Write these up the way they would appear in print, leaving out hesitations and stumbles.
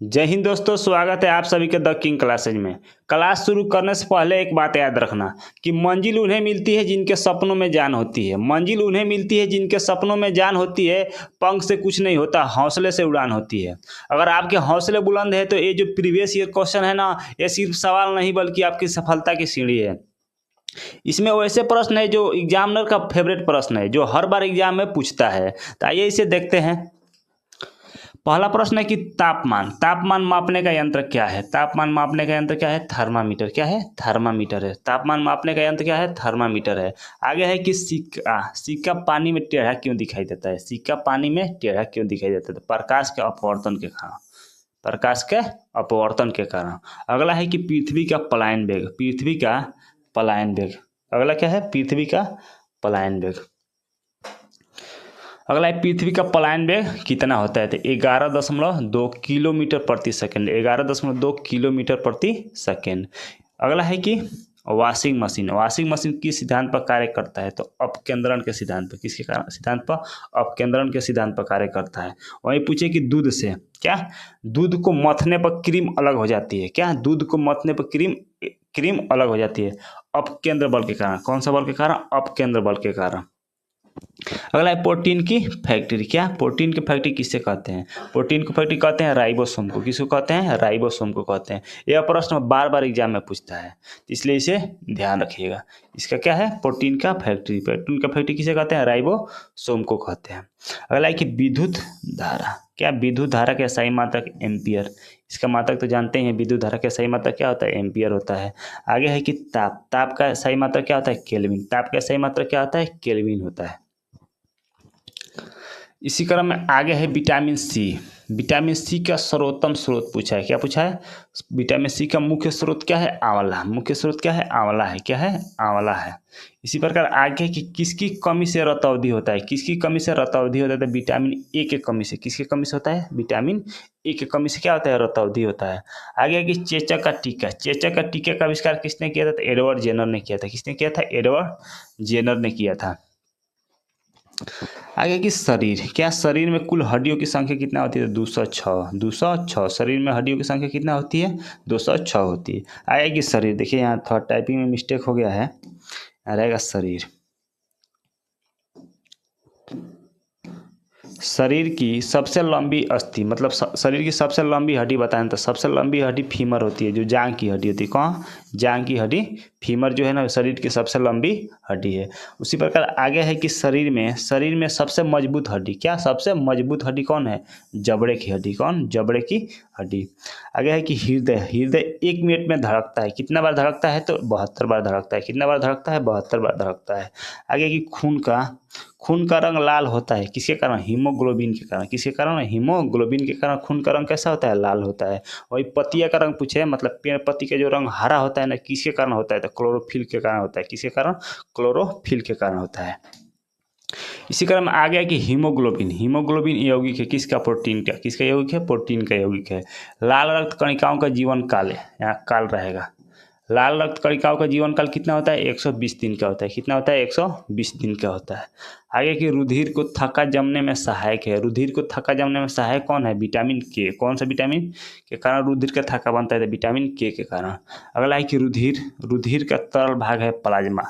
जय हिंद दोस्तों, स्वागत है आप सभी के द किंग क्लासेज में। क्लास शुरू करने से पहले एक बात याद रखना कि मंजिल उन्हें मिलती है जिनके सपनों में जान होती है। मंजिल उन्हें मिलती है जिनके सपनों में जान होती है। पंख से कुछ नहीं होता, हौसले से उड़ान होती है। अगर आपके हौसले बुलंद है तो ये जो प्रीवियस ईयर क्वेश्चन है ना, ये सिर्फ सवाल नहीं बल्कि आपकी सफलता की सीढ़ी है। इसमें वैसे प्रश्न है जो एग्जामिनर का फेवरेट प्रश्न है, जो हर बार एग्जाम में पूछता है। तो आइए इसे देखते हैं। पहला प्रश्न है कि तापमान तापमान मापने का यंत्र क्या है। तापमान मापने का यंत्र क्या है? थर्मामीटर। क्या है? थर्मामीटर है। तापमान मापने का यंत्र क्या है? थर्मामीटर है। आगे है कि सिक्का सिक्का पानी में टेढ़ा क्यों दिखाई देता है? सिक्का पानी में टेढ़ा क्यों दिखाई देता है? तो प्रकाश के अपवर्तन के कारण। प्रकाश के अपवर्तन के कारण। अगला है कि पृथ्वी का पलायन वेग। पृथ्वी का पलायन वेग। अगला क्या है? पृथ्वी का पलायन वेग। अगला है पृथ्वी का पलायन वेग कितना होता है? तो 11.2 किलोमीटर प्रति सेकेंड। 11.2 किलोमीटर प्रति सेकेंड। अगला है कि वॉशिंग मशीन। वॉशिंग मशीन किस सिद्धांत पर कार्य करता है? तो अपकेंद्रण के सिद्धांत पर। किसके कारण सिद्धांत पर? अपकेंद्रण के सिद्धांत पर कार्य करता है। वहीं पूछे कि दूध से क्या? दूध को मथने पर क्रीम अलग हो जाती है। क्या? दूध को मथने पर क्रीम क्रीम अलग हो जाती है। अपकेंद्र बल के कारण। कौन सा बल के कारण? अपकेंद्र बल के कारण। अगला है प्रोटीन की फैक्ट्री। क्या? प्रोटीन की फैक्ट्री किससे कहते हैं? प्रोटीन की फैक्ट्री कहते हैं राइबोसोम को। किसको कहते हैं? राइबोसोम को कहते हैं। यह प्रश्न बार बार एग्जाम में पूछता है, इसलिए इसे ध्यान रखिएगा। इसका क्या है? प्रोटीन का फैक्ट्री। प्रोटीन का फैक्ट्री किसे कहते हैं? राइबोसोम को कहते हैं। अगला है कि विद्युत धारा। क्या? विद्युत धारा का सही मात्रक एम्पियर। इसका मात्रक तो जानते हैं, विद्युत धारा का सही मात्रक क्या होता है? एम्पियर होता है। आगे है कि ताप। ताप का सही मात्रक क्या होता है? केल्विन। ताप का सही मात्रक क्या होता है? केल्विन होता है। इसी क्रम में आगे है विटामिन सी। विटामिन सी का सर्वोत्तम स्रोत पूछा है। क्या पूछा है? विटामिन सी का मुख्य स्रोत क्या है? आंवला। मुख्य स्रोत क्या है? आंवला है। क्या है? आंवला है। इसी प्रकार आगे कि किसकी कमी से रतौंधी होता है? किसकी कमी से रतौंधी होता है? तो विटामिन ए के कमी से। किसकी कमी से होता है? विटामिन ए की कमी से क्या होता है? रतौंधी होता है। आगे कि चेचक का टीका। चेचक का टीके का आविष्कार किसने किया था? तो एडवर्ड जेनर ने किया था। किसने किया था? एडवर्ड जेनर ने किया था। आगे कि शरीर। क्या? शरीर में कुल हड्डियों की संख्या कितना होती है? 206। 206 शरीर में हड्डियों की संख्या कितना होती है? 206 होती है। आगे कि शरीर। देखिए यहाँ थोड़ा टाइपिंग में मिस्टेक हो गया है, यहाँ रहेगा शरीर। शरीर की सबसे लंबी अस्थि मतलब शरीर की सबसे लंबी हड्डी बताएं तो सबसे लंबी हड्डी फीमर होती है, जो जांग की हड्डी होती है। कहाँ? जांग की हड्डी फीमर जो है ना, शरीर की सबसे लंबी हड्डी है। उसी प्रकार आगे है कि शरीर में सबसे मजबूत हड्डी। क्या? सबसे मजबूत हड्डी कौन है? जबड़े की हड्डी। कौन? जबड़े की हड्डी। आगे है कि हृदय। हृदय 1 मिनट में धड़कता है। कितना बार धड़कता है? तो 72 बार धड़कता है। कितना बार धड़कता है? 72 बार धड़कता है। आगे कि खून का रंग लाल होता है। किसके कारण? हीमोग्लोबिन के कारण। किसके कारण? हीमोग्लोबिन के कारण खून का रंग कैसा होता है? लाल होता है। वही पत्तिया का रंग पूछे, मतलब पेड़ पत्ती के जो रंग हरा होता है ना, किसके कारण होता है? तो क्लोरोफिल के कारण होता है। किसके कारण? क्लोरोफिल के कारण होता है। इसी क्रम में आ गया कि हीमोग्लोबिन। हीमोग्लोबिन यौगिक है किसका? प्रोटीन का। किसका यौगिक है? प्रोटीन का यौगिक है। लाल रक्त कणिकाओं का जीवन काल है, यहाँ काल रहेगा। लाल रक्त कणिकाओं का जीवन काल कितना होता है? 120 दिन का होता है। कितना होता है? 120 दिन का होता है। आगे कि रुधिर को थक्का जमने में सहायक है। रुधिर को थक्का जमने में सहायक कौन है? विटामिन के। कौन सा विटामिन के कारण रुधिर का थक्का बनता है? तो विटामिन के कारण। अगला है कि रुधिर का तरल भाग है प्लाज्मा।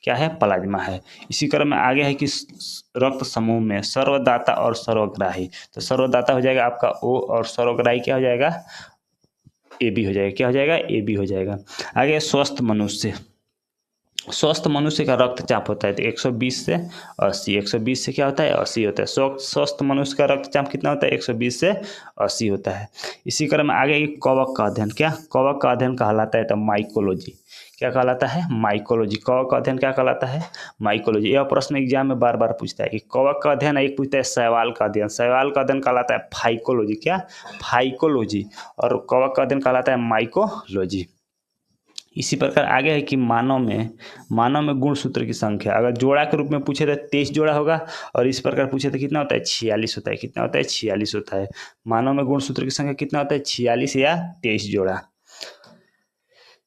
क्या है? प्लाज्मा है। इसी क्रम में आगे है कि रक्त समूह में सर्वदाता और सर्वग्राही। तो सर्वदाता हो जाएगा आपका O, और सर्वग्राही क्या हो जाएगा? AB हो जाएगा। क्या हो जाएगा? AB हो जाएगा। आगे स्वस्थ मनुष्य। स्वस्थ मनुष्य का रक्तचाप होता है तो 120 से 80। 120 से क्या होता है? 80 होता है। स्वस्थ मनुष्य का रक्तचाप कितना होता है? 120 से 80 होता है। इसी क्रम में आगे कवक का अध्ययन। क्या? कवक का अध्ययन कहलाता है तो माइकोलॉजी। क्या कहलाता है? माइकोलॉजी। कवक का अध्ययन क्या कहलाता है? माइकोलॉजी। यह प्रश्न एग्जाम में बार बार पूछता है कि कवक का अध्ययन, एक पूछता है शैवाल का अध्ययन। शैवाल का अध्ययन कहलाता है फाइकोलॉजी। क्या? फाइकोलॉजी। और कवक का अध्ययन कहलाता है माइकोलॉजी। इसी प्रकार आगे है कि मानव में गुणसूत्र की संख्या अगर जोड़ा के रूप में पूछे तो 23 जोड़ा होगा, और इस प्रकार पूछे तो कितना होता है? 46 होता है। कितना होता है? 46 होता है। मानव में गुणसूत्र की संख्या कितना होता है? 46 या 23 जोड़ा।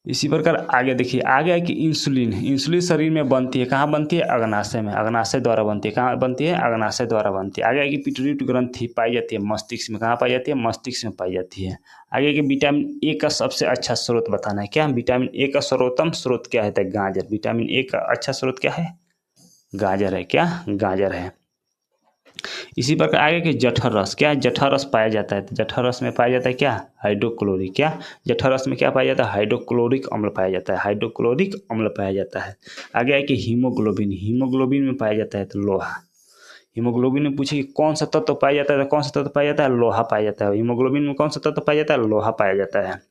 इसी प्रकार आगे देखिए, आगे है कि इंसुलिन। इंसुलिन शरीर में बनती है, कहाँ बनती है? अग्नाशय में, अग्नाशय द्वारा बनती है। कहाँ बनती है? अग्नाशय द्वारा बनती है। आगे है कि पिट्यूटरी ग्रंथि पाई जाती है मस्तिष्क में। कहाँ पाई जाती है? मस्तिष्क में पाई जाती है। आगे कि विटामिन ए का सबसे अच्छा स्रोत बताना है। क्या? विटामिन ए का सर्वोत्तम स्रोत क्या है? तो गाजर। विटामिन ए का अच्छा स्रोत क्या है? गाजर है। क्या? गाजर है। इसी प्रकार आगे के जठर रस। क्या? जठर रस पाया जाता है। तो जठर रस में पाया जाता है क्या? हाइड्रोक्लोरिक। क्या? जठर रस में क्या पाया जाता है? हाइड्रोक्लोरिक अम्ल पाया जाता है। हाइड्रोक्लोरिक अम्ल पाया जाता है। आगे है कि हीमोग्लोबिन। हीमोग्लोबिन में पाया जाता है तो लोहा। हीमोग्लोबिन में पूछे कि कौन सा तत्व पाया जाता है, तो कौन सा तत्व पाया जाता है? लोहा पाया जाता है। हीमोग्लोबिन में कौन सा तत्व पाया जाता है? लोहा पाया जाता है।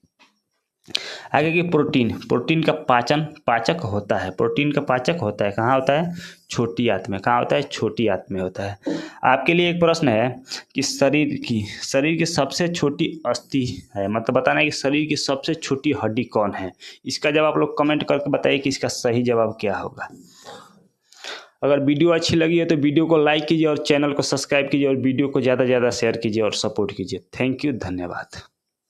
आगे की प्रोटीन। प्रोटीन का पाचक होता है। प्रोटीन का पाचक होता है, कहाँ होता है? छोटी आंत में। कहाँ होता है? छोटी आंत में होता है। आपके लिए एक प्रश्न है कि शरीर की सबसे छोटी अस्थि है, मतलब बताना है कि शरीर की सबसे छोटी हड्डी कौन है। इसका जवाब आप लोग कमेंट करके बताइए कि इसका सही जवाब क्या होगा। अगर वीडियो अच्छी लगी है तो वीडियो को लाइक कीजिए और चैनल को सब्सक्राइब कीजिए और वीडियो को ज़्यादा से ज़्यादा शेयर कीजिए और सपोर्ट कीजिए। थैंक यू, धन्यवाद।